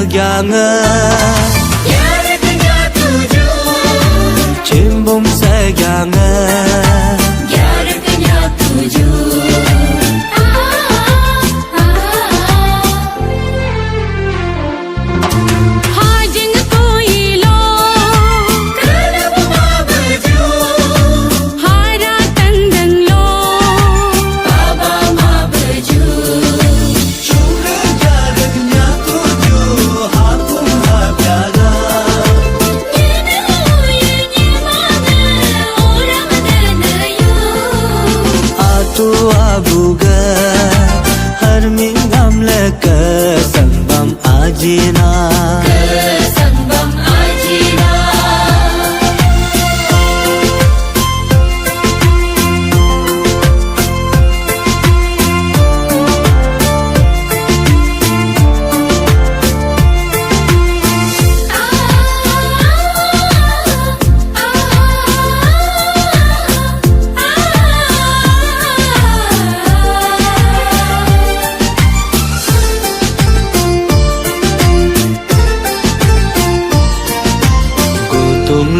segianga Yaratnya tujuh Cimbum segianga Yaratnya tujuh Abuga har mingam leka sangbam ajina Sangbam ajina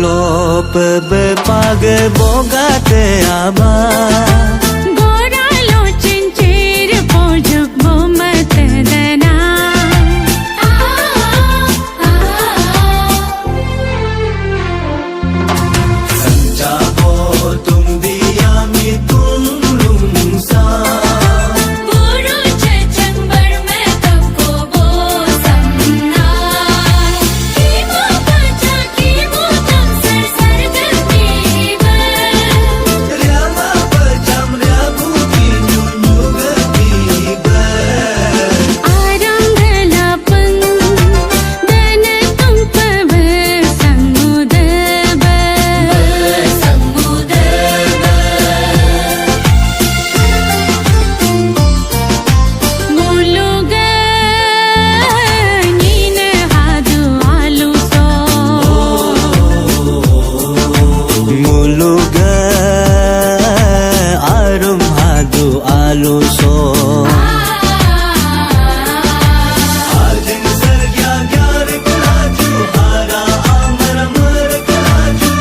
Lo pebepage bogate aba Gora lo cincir pojok bomat dana Sanjabo tum diami tum lungsa Buru ceceng bermetok kobo samna Ibu baca ibu tamsar sarga tiba Riama pejam riabu kinyunyu getiba Arang gelapeng dana tumpa bersang mudaba Bersang mudaba Ngulu nyine hadu aluso Ngulu arum hadu aluso Ajeng sergya gyar kelaju hara amar amar kelaju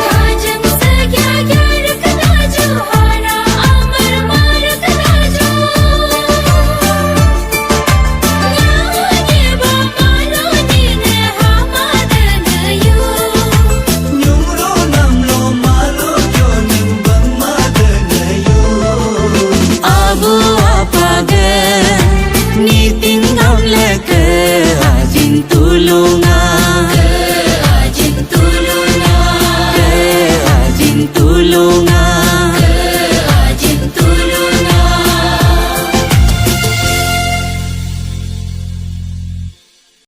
Kajeng segya gyar kelaju hara amar mar kelaju Nyawa bapalo dine hamadanayu Nyumro namlo malo jo nimbang madanayu Abu apage niting gamleke ajin tulung